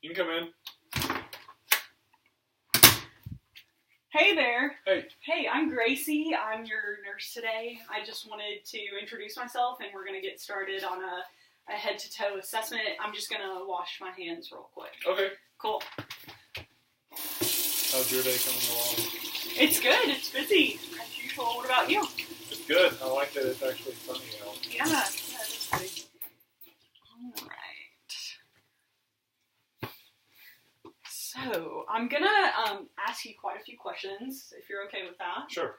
You can come in. Hey there. Hey. Hey, I'm Gracie. I'm your nurse today. I just wanted to introduce myself, and we're going to get started on a head-to-toe assessment. I'm just going to wash my hands real quick. Okay. Cool. How's your day coming along? It's good. It's busy, as usual. What about you? It's good. I like that it's actually sunny out. Yeah, that's good. All right. So, I'm going to ask you quite a few questions, if you're okay with that. Sure.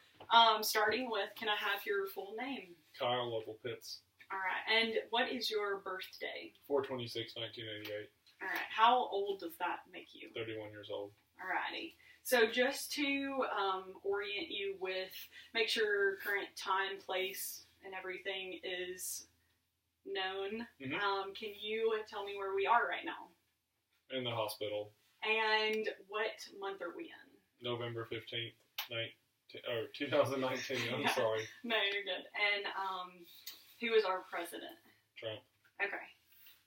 Starting with, can I have your full name? Kyle Lovell Pitts. All right. And what is your birthday? 4/26/1988. All right. How old does that make you? 31 years old. All righty. So just to orient you with, make sure current time, place, and everything is known. Mm-hmm. Can you tell me where we are right now? In the hospital. And what month are we in? November 15th, 2019. I'm Yeah. sorry. No, you're good. And who is our president? Trump. Okay,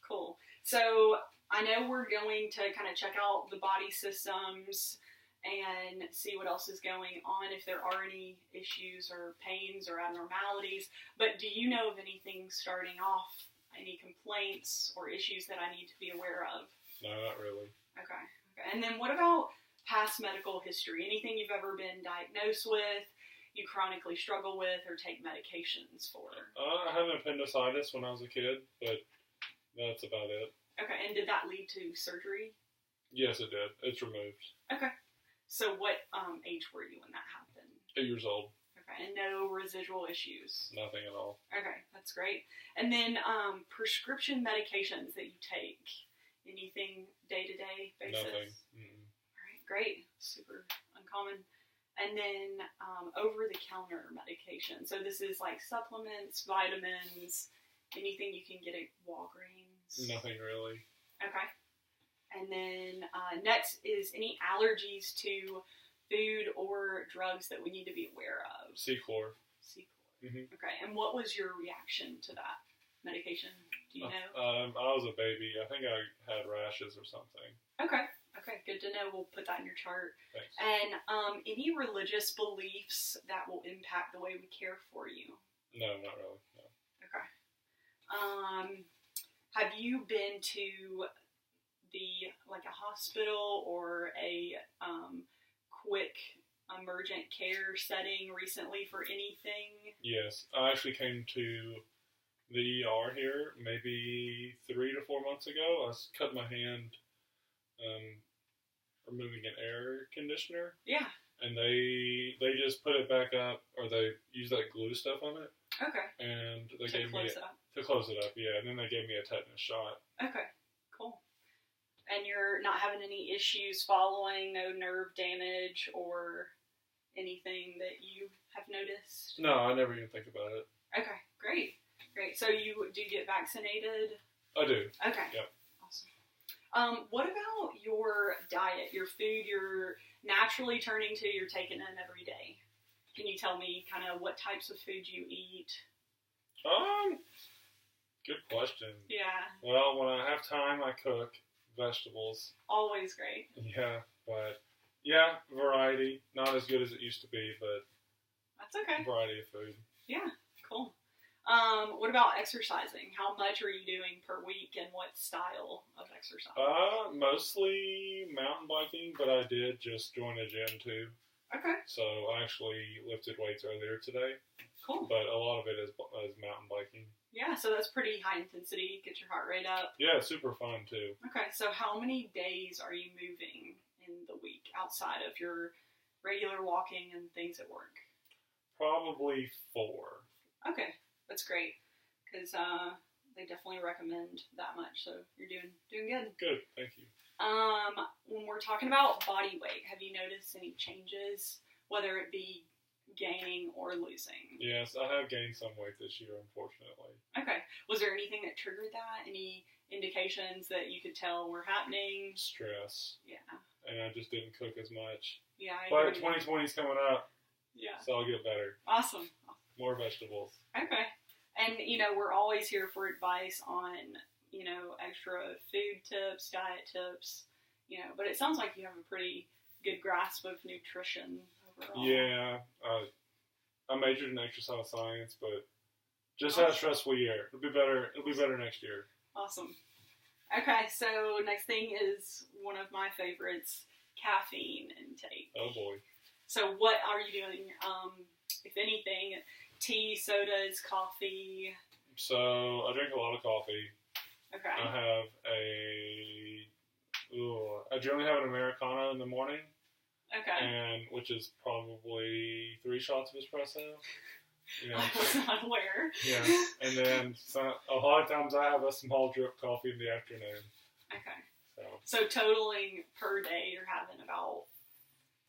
cool. So I know we're going to kind of check out the body systems and see what else is going on, if there are any issues or pains or abnormalities. But do you know of anything starting off, any complaints or issues that I need to be aware of? No, not really. Okay. And then what about past medical history? Anything you've ever been diagnosed with, you chronically struggle with, or take medications for? I had an appendicitis when I was a kid, but that's about it. Okay, and did that lead to surgery? Yes, it did. It's removed. Okay. So what age were you when that happened? 8 years old. Okay, and no residual issues? Nothing at all. Okay, that's great. And then prescription medications that you take, anything day-to-day basis? Nothing. All right, great. Super uncommon. And then over-the-counter medication. So this is like supplements, vitamins, anything you can get at Walgreens? Nothing really. Okay. And then next is any allergies to food or drugs that we need to be aware of? C-Chlor. C-Chlor. Mm-hmm. Okay. And what was your reaction to that medication? Do you know? I was a baby. I think I had rashes or something. Okay. Okay. Good to know. We'll put that in your chart. Thanks. And any religious beliefs that will impact the way we care for you? No, not really. No. Okay. Have you been to a hospital or a quick emergent care setting recently for anything? Yes, I actually came to the ER here maybe 3 to 4 months ago. I cut my hand removing an air conditioner. Yeah. And they just put it back up, or they use that glue stuff on it. Okay. And they To gave close me it up. to close it up, yeah. And then they gave me a tetanus shot. Okay. Cool. And you're not having any issues following, no nerve damage or anything that you have noticed? No, I never even think about it. Okay. Great. Great. So you do get vaccinated? I do. Okay. Yep. Awesome. What about your diet, your food you're naturally turning to, you're taking in every day? Can you tell me kind of what types of food you eat? Good question. Yeah. Well, when I have time, I cook vegetables. Always great. Yeah, but yeah, variety. Not as good as it used to be, but That's okay. variety of food. Yeah. Cool. What about exercising? How much are you doing per week, and what style of exercise? Mostly mountain biking, but I did just join a gym too. Okay. So I actually lifted weights earlier today. Cool. But a lot of it is mountain biking. Yeah, so that's pretty high intensity. Get your heart rate up. Yeah, it's super fun too. Okay, so how many days are you moving in the week outside of your regular walking and things at work? Probably 4. Okay, that's great, because they definitely recommend that much, so you're doing good. Good, thank you. When we're talking about body weight, have you noticed any changes, whether it be gaining or losing? Yes, I have gained some weight this year, unfortunately. Okay. Was there anything that triggered that? Any indications that you could tell were happening? Stress. Yeah. And I just didn't cook as much. Yeah. But 2020 is coming up. Yeah. So I'll get better. Awesome. More vegetables. Okay. And, we're always here for advice on, extra food tips, diet tips. But it sounds like you have a pretty good grasp of nutrition overall. Yeah, I majored in exercise science, but just had a stressful year. It'll be better. It'll be better next year. Awesome. Okay, so next thing is one of my favorites, caffeine intake. Oh boy. So what are you doing? If anything, tea, sodas, coffee. So I drink a lot of coffee. Okay. I generally have an Americano in the morning. Okay. And which is probably 3 shots of espresso. I was not aware. Yeah, and then a lot of times I have a small drip coffee in the afternoon. Okay. So totaling per day, you're having about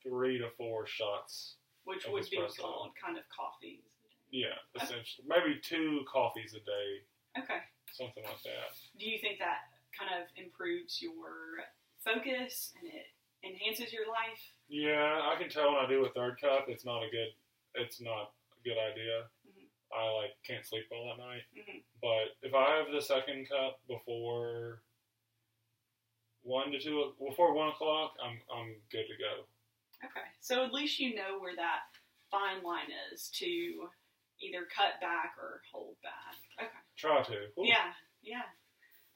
3 to 4 shots. Which would be called kind of coffees. Yeah, essentially. Maybe 2 coffees a day. Okay. Something like that. Do you think that kind of improves your focus and it enhances your life? Yeah, I can tell when I do a 3rd cup, it's not a good idea. Mm-hmm. I can't sleep well at night. Mm-hmm. But if I have the 2nd cup before 1 o'clock, I'm good to go. Okay, so at least you know where that fine line is to either cut back or hold back. Okay. Try to. Ooh. Yeah.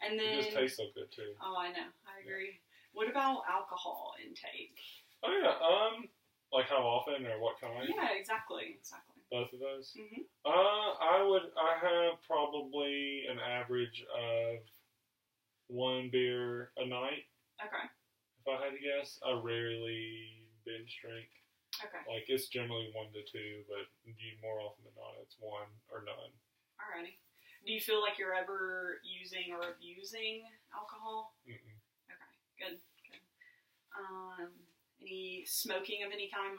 And then it just tastes so good too. Oh, I know. I agree. Yeah. What about alcohol intake? Oh yeah. Like how often or what kind? Yeah, exactly. Both of those. Mm-hmm. I have probably an average of 1 beer a night. Okay. If I had to guess, I rarely binge drink. Okay. It's generally 1 to 2, but more often than not, it's 1 or none. Alrighty. Do you feel like you're ever using or abusing alcohol? Mm-mm. Okay. Good. Any smoking of any kind?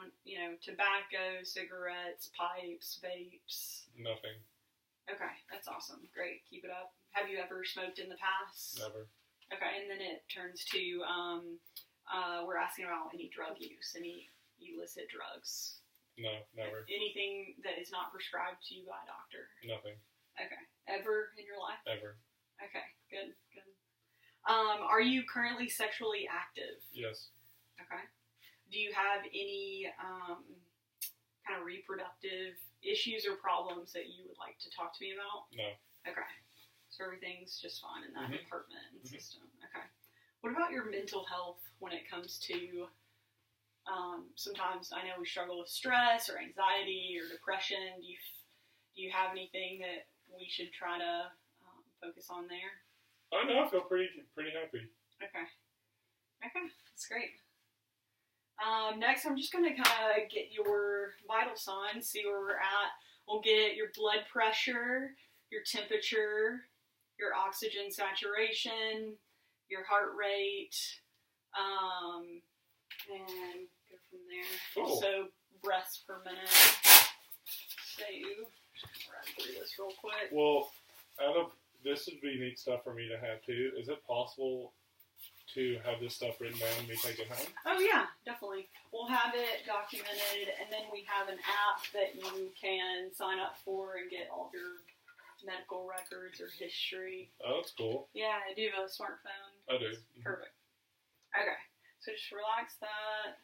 Tobacco, cigarettes, pipes, vapes? Nothing. Okay, that's awesome. Great. Keep it up. Have you ever smoked in the past? Never. Okay, and then it turns to, we're asking about any drug use, any illicit drugs. No, never. Anything that is not prescribed to you by a doctor? Nothing. Okay. Ever in your life? Ever. Okay, good. Are you currently sexually active? Yes. Okay. Do you have any kind of reproductive issues or problems that you would like to talk to me about? No. Okay. So everything's just fine in that department and system. Okay. What about your mental health when it comes to, sometimes I know we struggle with stress or anxiety or depression. Do you have anything that we should try to focus on there? Oh no, I feel pretty happy. Okay, that's great. Next, I'm just going to kind of get your vital signs, see where we're at. We'll get your blood pressure, your temperature, your oxygen saturation, your heart rate, and go from there. Cool. Also, breaths per minute. So, just run through this real quick. Well, this would be neat stuff for me to have too. Is it possible to have this stuff written down and me take it home? Oh yeah, definitely. We'll have it documented, and then we have an app that you can sign up for and get all of your medical records or history. Oh, that's cool. Yeah, I do have a smartphone. I do. Perfect. Okay, so just relax that.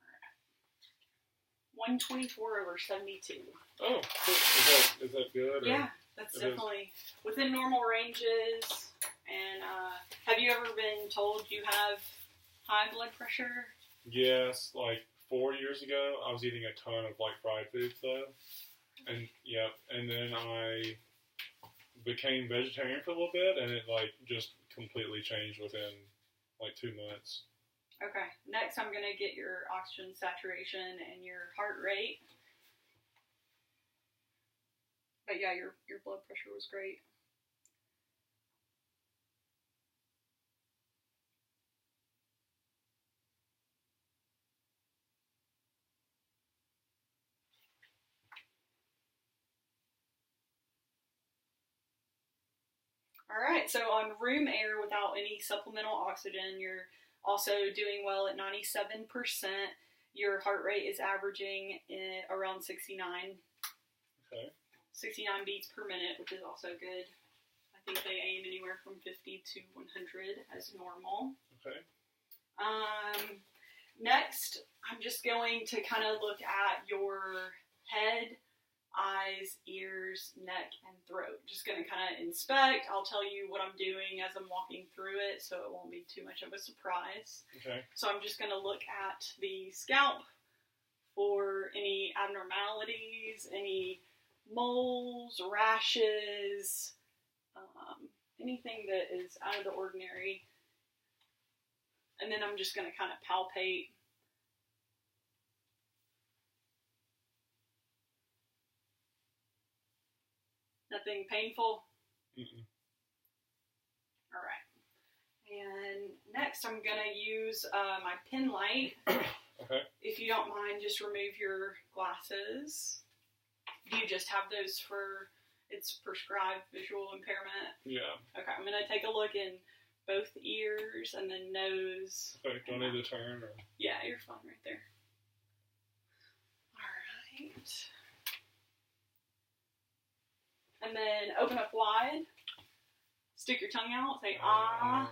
Alright. 124/72. Oh, cool. Is that good? Yeah, that's definitely within normal ranges. And have you ever been told you have high blood pressure? Yes, 4 years ago, I was eating a ton of fried foods though, and then I became vegetarian for a little bit, and it just completely changed within 2 months. Okay, next I'm gonna get your oxygen saturation and your heart rate. But yeah, your blood pressure was great. All right, so on room air without any supplemental oxygen, you're also doing well at 97%. Your heart rate is averaging around 69. Okay. 69 beats per minute, which is also good. I think they aim anywhere from 50 to 100 as normal. Okay. Next, I'm just going to kind of look at your head, eyes, ears, neck, and throat. Just going to kind of inspect. I'll tell you what I'm doing as I'm walking through it, so it won't be too much of a surprise. Okay. So I'm just going to look at the scalp for any abnormalities, any moles, rashes, anything that is out of the ordinary. And then I'm just going to kind of palpate. Nothing painful? Mm-mm. All right. And next I'm going to use my pen light. Okay. If you don't mind, just remove your glasses. Do you just have those for its prescribed visual impairment? Yeah. Okay, I'm going to take a look in both ears and then nose. Okay, do I need to turn? Or? Yeah, you're fine right there. Alright. And then open up wide. Stick your tongue out. Say, ah.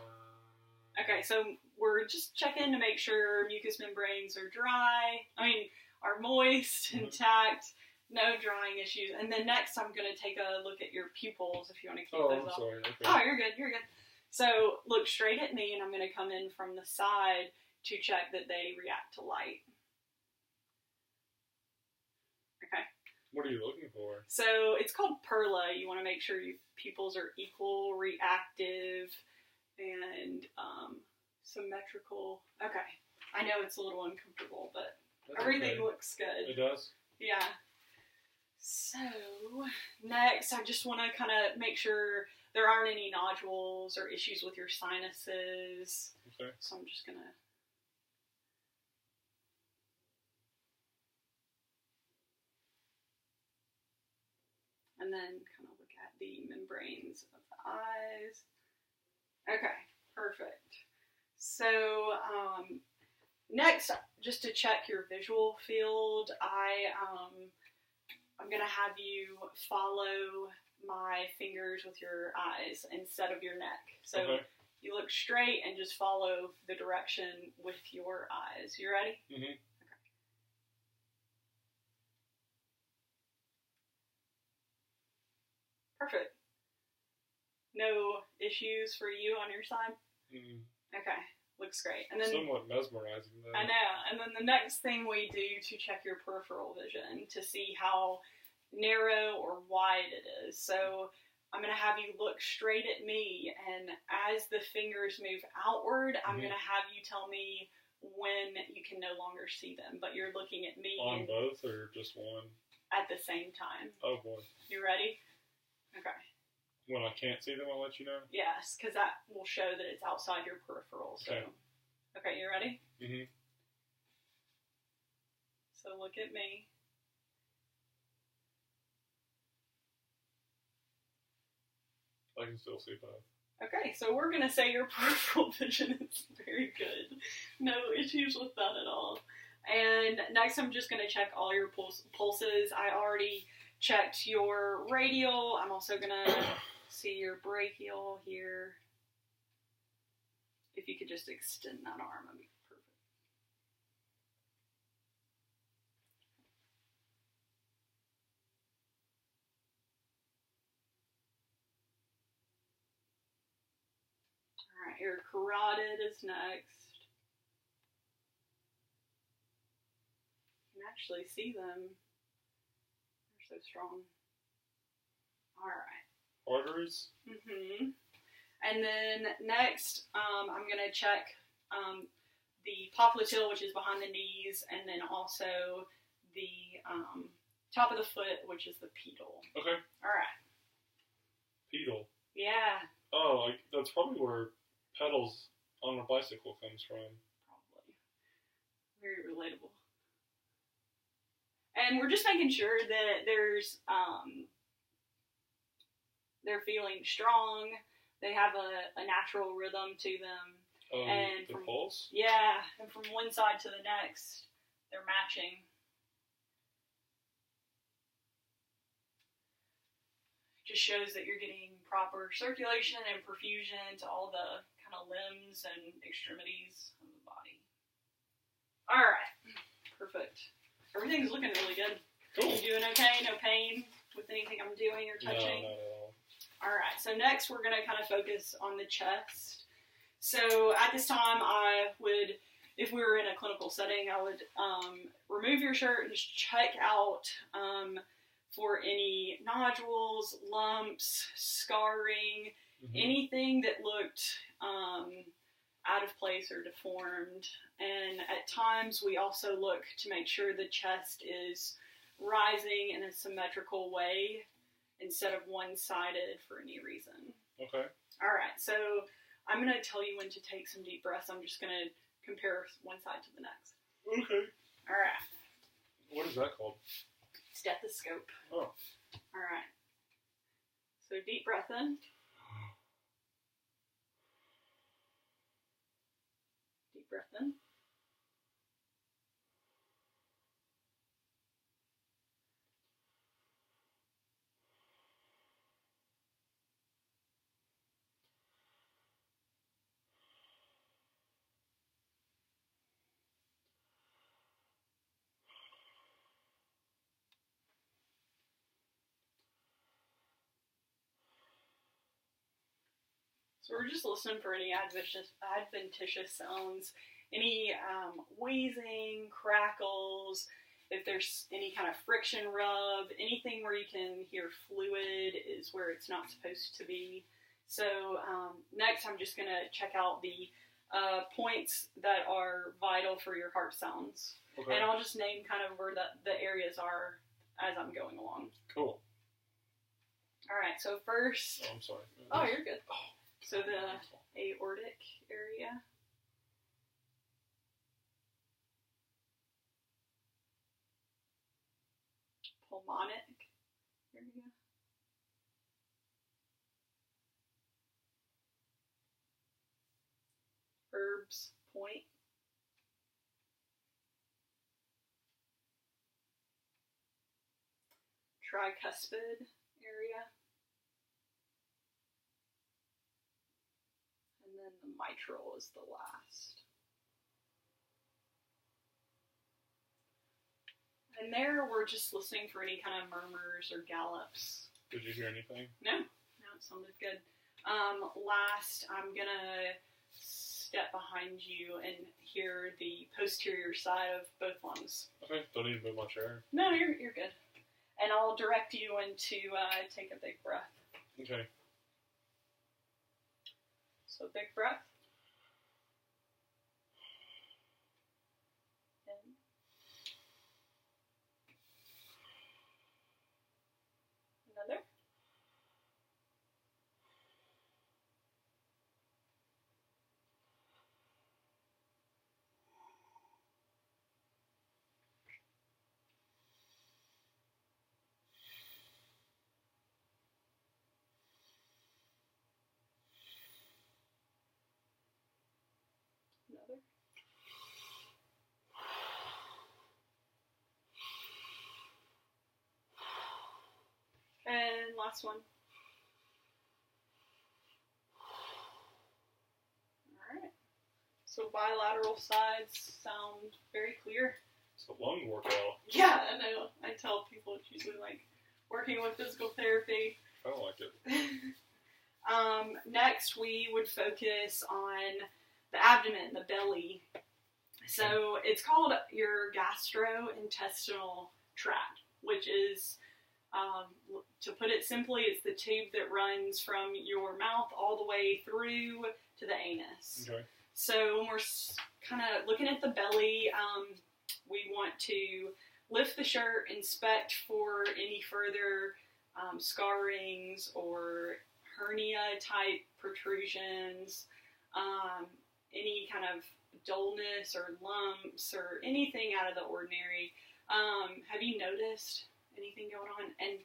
Okay, so we're just checking to make sure mucous membranes are are moist, intact, no drying issues. And then next I'm going to take a look at your pupils if you want to keep those off. Sorry. Okay. Oh, you're good. So look straight at me, and I'm going to come in from the side to check that they react to light. Okay. What are you looking for? So it's called PERLA. You want to make sure your pupils are equal, reactive, and symmetrical. Okay. I know it's a little uncomfortable, but That's everything okay. looks good. It does? Yeah. So next, I just want to kind of make sure there aren't any nodules or issues with your sinuses. Okay. So I'm just going to... And then kind of look at the membranes of the eyes. Okay, perfect. So next, just to check your visual field, I'm going to have you follow my fingers with your eyes instead of your neck. So okay. You look straight and just follow the direction with your eyes. You ready? Mm-hmm. Okay. Perfect. No issues for you on your side? Mm-hmm. Okay. Looks great. And then somewhat mesmerizing, though. I know. And then the next thing we do to check your peripheral vision to see how narrow or wide it is. So I'm going to have you look straight at me, and as the fingers move outward, I'm going to have you tell me when you can no longer see them. But you're looking at me. On both or just one? At the same time. Oh, boy. You ready? Okay. When I can't see them, I'll let you know? Yes, because that will show that it's outside your peripheral. So. Okay, you ready? Mm-hmm. So look at me. I can still see both. Okay, so we're going to say your peripheral vision is very good. No issues with that at all. And next I'm just going to check all your pulses. I already checked your radial. I'm also going to see your brachial here. If you could just extend that arm, that'd be perfect. Alright, your carotid is next. You can actually see them. They're so strong. Alright. Arteries? Mm-hmm. And then next, I'm going to check the popliteal, which is behind the knees, and then also the top of the foot, which is the pedal. Okay. All right. Pedal? Yeah. Oh, that's probably where pedals on a bicycle comes from. Probably. Very relatable. And we're just making sure that there's... they're feeling strong. They have a natural rhythm to them. And the pulse? Yeah, and from one side to the next, they're matching. Just shows that you're getting proper circulation and perfusion to all the kind of limbs and extremities of the body. Alright, perfect. Everything's looking really good. Cool. You doing okay? No pain with anything I'm doing or touching? No, not at all. Alright, so next we're going to kind of focus on the chest. So at this time, I would, if we were in a clinical setting, I would remove your shirt and just check out for any nodules, lumps, scarring, anything that looked out of place or deformed. And at times, we also look to make sure the chest is rising in a symmetrical way instead of one-sided for any reason. Okay. All right, so I'm going to tell you when to take some deep breaths. I'm just going to compare one side to the next. Okay. All right. What is that called? Stethoscope. Oh. All right. So deep breath in. Deep breath in. So we're just listening for any adventitious sounds, any wheezing, crackles, if there's any kind of friction rub, anything where you can hear fluid is where it's not supposed to be. So next I'm just going to check out the points that are vital for your heart sounds. Okay. And I'll just name kind of where the areas are as I'm going along. Cool. All right, so first... Oh, I'm sorry. Oh, you're good. Oh. So the aortic area. Pulmonic area. Herb's point. Tricuspid area. And then the mitral is the last. And there we're just listening for any kind of murmurs or gallops. Did you hear anything? No, it sounded good. Last, I'm gonna step behind you and hear the posterior side of both lungs. Okay, don't need to move my chair. No, you're good. And I'll direct you into take a big breath. Okay. So big breath. In. Another. Another. And last one. Alright. So bilateral sides sound very clear. It's a lung workout. Yeah, I know. I tell people it's usually like working with physical therapy. I don't like it. Next, we would focus on the abdomen, the belly. So it's called your gastrointestinal tract, which is, to put it simply, it's the tube that runs from your mouth all the way through to the anus. Okay. So when we're kind of looking at the belly, we want to lift the shirt, inspect for any further scarrings or hernia-type protrusions, any kind of dullness or lumps or anything out of the ordinary. Have you noticed anything going on? And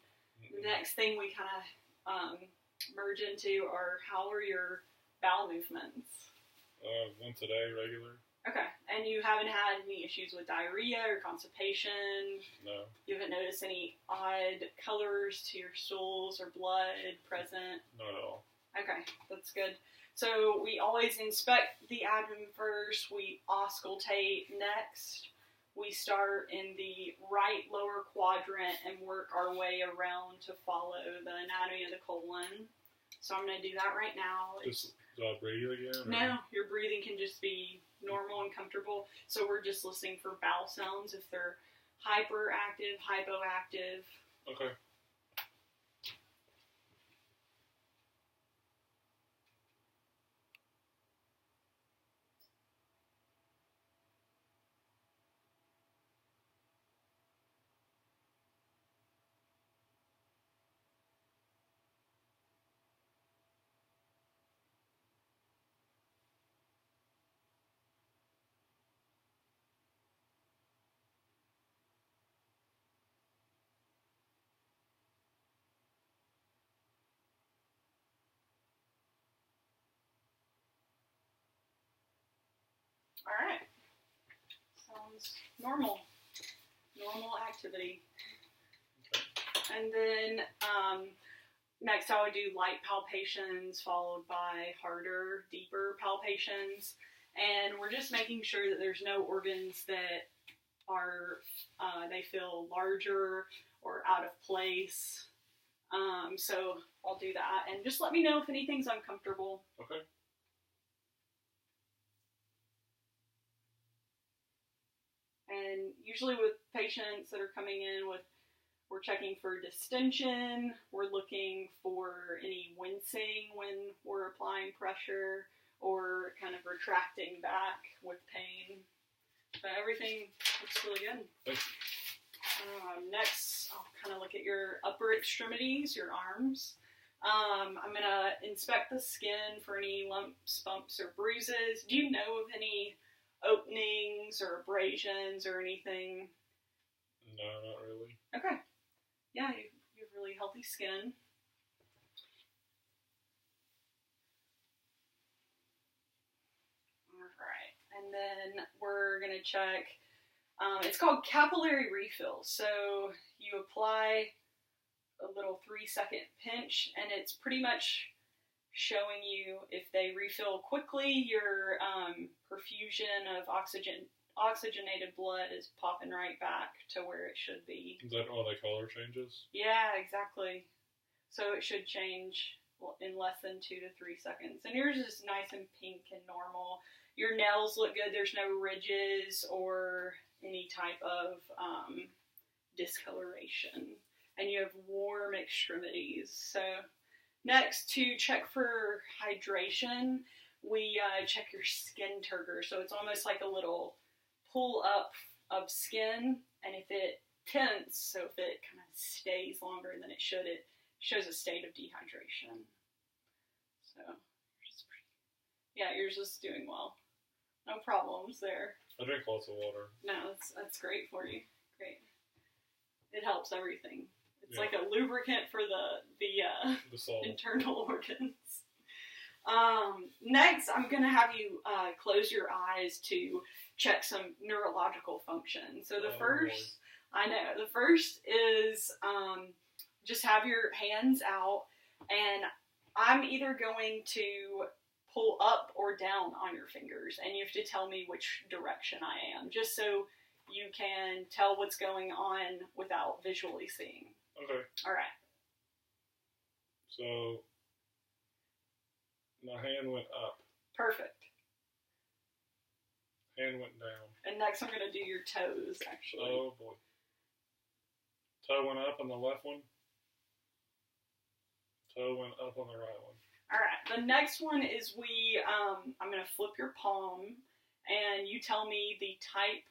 the next thing we kind of merge into are how are your bowel movements? Once a day, regular. Okay, and you haven't had any issues with diarrhea or constipation? No. You haven't noticed any odd colors to your stools or blood present? Not at all. Okay, that's good. So we always inspect the abdomen first, we auscultate next. We start in the right lower quadrant and work our way around to follow the anatomy of the colon. So I'm going to do that right now. Just do I breathe again? Or? No, your breathing can just be normal and comfortable. So we're just listening for bowel sounds if they're hyperactive, hypoactive. Okay. All right. Sounds normal. Normal activity. And then next I would do light palpations followed by harder, deeper palpations. And we're just making sure that there's no organs that are, they feel larger or out of place. So I'll do that. And just let me know if anything's uncomfortable. Okay. And usually with patients that are coming in with, we're checking for distension, we're looking for any wincing when we're applying pressure, or kind of retracting back with pain. But everything looks really good. Thanks. Next, I'll kind of look at your upper extremities, your arms. I'm going to inspect the skin for any lumps, bumps, or bruises. Do you know of any openings or abrasions or anything? No, not really. Okay. Yeah, you have really healthy skin. Alright, and then we're going to check, it's called capillary refill. So you apply a little 3-second pinch, and it's pretty much showing you if they refill quickly, your perfusion of oxygenated blood is popping right back to where it should be. Is that all the color changes? Yeah, exactly. So it should change in less than 2 to 3 seconds. And yours is nice and pink and normal. Your nails look good. There's no ridges or any type of discoloration. And you have warm extremities. So next, to check for hydration, we check your skin turgor. So it's almost like a little pull up of skin, and if it tense, so if it kind of stays longer than it should, it shows a state of dehydration. So, yeah, yours is doing well. No problems there. I drink lots of water. No, that's great for you. Great. It helps everything. It's Yeah. like a lubricant for the salt. internal organs. Next, I'm going to have you close your eyes to check some neurological function. So the first is just have your hands out, and I'm either going to pull up or down on your fingers, and you have to tell me which direction I am, just so you can tell what's going on without visually seeing. Okay. All right. So my hand went up. Perfect. Hand went down. And next I'm going to do your toes, actually. Oh, boy. Toe went up on the left one. Toe went up on the right one. All right. The next one is I'm going to flip your palm, and you tell me the type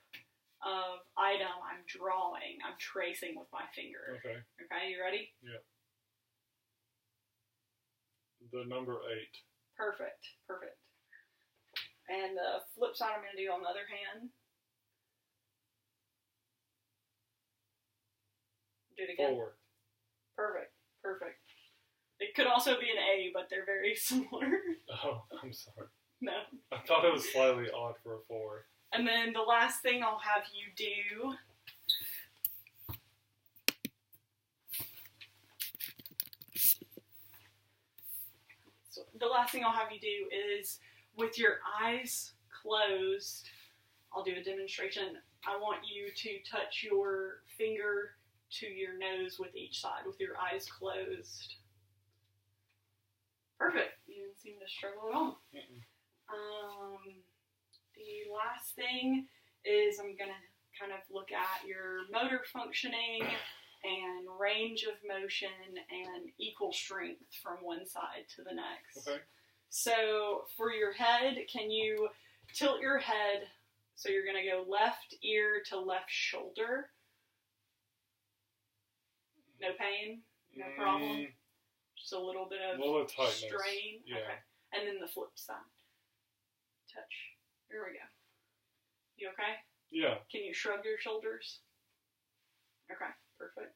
of item I'm drawing. I'm tracing with my finger. Okay. Okay, you ready? Yeah. The number 8. Perfect. And the flip side I'm going to do on the other hand. Do it again. 4. Perfect. It Could also be an A, but they're very similar. Oh, I'm sorry. No. I thought it was slightly odd for a 4. And then the last thing I'll have you do is with your eyes closed, I'll do a demonstration. I want you to touch your finger to your nose with each side with your eyes closed. Perfect. You didn't seem to struggle at all. The last thing is I'm going to kind of look at your motor functioning and range of motion and equal strength from one side to the next. Okay. So for your head, can you tilt your head so you're going to go left ear to left shoulder? No pain? No problem? Just a little bit of tightness. Strain? Yeah. Okay. And then the flip side. Touch. Here we go. You okay? Yeah. Can you shrug your shoulders? Okay, perfect.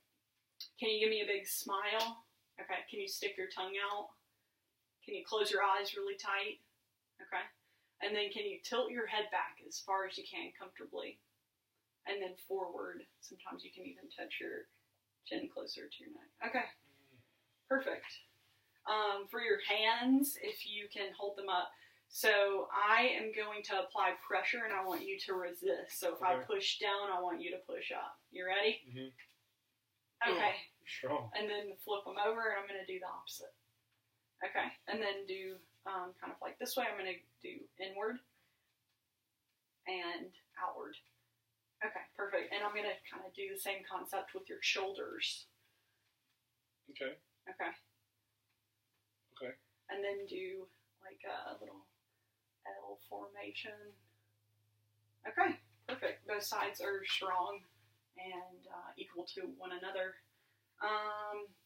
Can you give me a big smile? Okay, can you stick your tongue out? Can you close your eyes really tight? Okay. And then can you tilt your head back as far as you can comfortably? And then forward. Sometimes you can even touch your chin closer to your neck. Okay. Perfect. For your hands, if you can hold them up. So I am going to apply pressure and I want you to resist. So if I push down, I want you to push up. You ready? Mm-hmm. Okay. Strong. And then flip them over and I'm going to do the opposite. Okay. And then do kind of like this way. I'm going to do inward and outward. Okay, perfect. And I'm going to kind of do the same concept with your shoulders. Okay. Okay. Okay. And then do like a little L formation. Okay, perfect. Both sides are strong and equal to one another.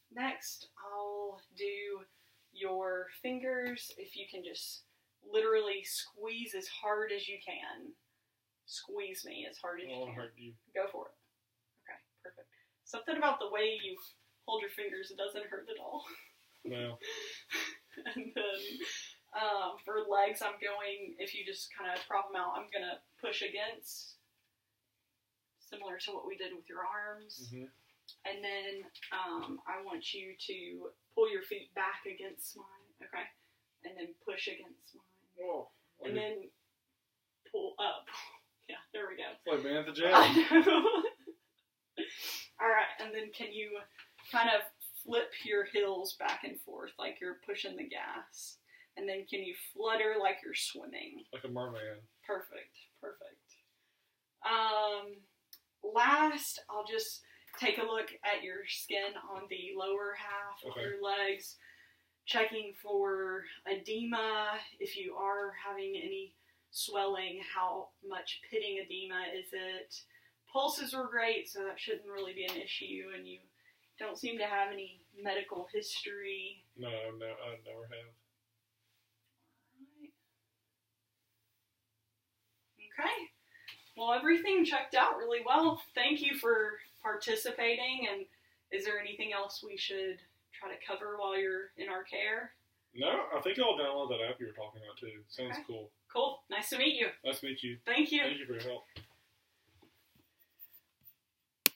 Next, I'll do your fingers. If you can just literally squeeze as hard as you can. Squeeze me as hard as you can. Hurt you. Go for it. Okay, perfect. Something about the way you hold your fingers, it doesn't hurt at all. No. And then for legs, I'm going, if you just kind of prop them out, I'm going to push against, similar to what we did with your arms. Mm-hmm. And then I want you to pull your feet back against mine, okay? And then push against mine. Whoa. And then pull up. Yeah, there we go. It's like being at the gym. I know. All right, and then can you kind of flip your heels back and forth like you're pushing the gas? And then can you flutter like you're swimming? Like a merman. Perfect, perfect. Last, I'll just take a look at your skin on the lower half of your legs, checking for edema. If you are having any swelling, how much pitting edema is it? Pulses were great, so that shouldn't really be an issue, and you don't seem to have any medical history. No, I never have. Okay. Well, everything checked out really well. Thank you for participating. And is there anything else we should try to cover while you're in our care? No, I think I'll download that app you were talking about too. Sounds cool. Cool. Nice to meet you. Nice to meet you. Thank you. Thank you for your help.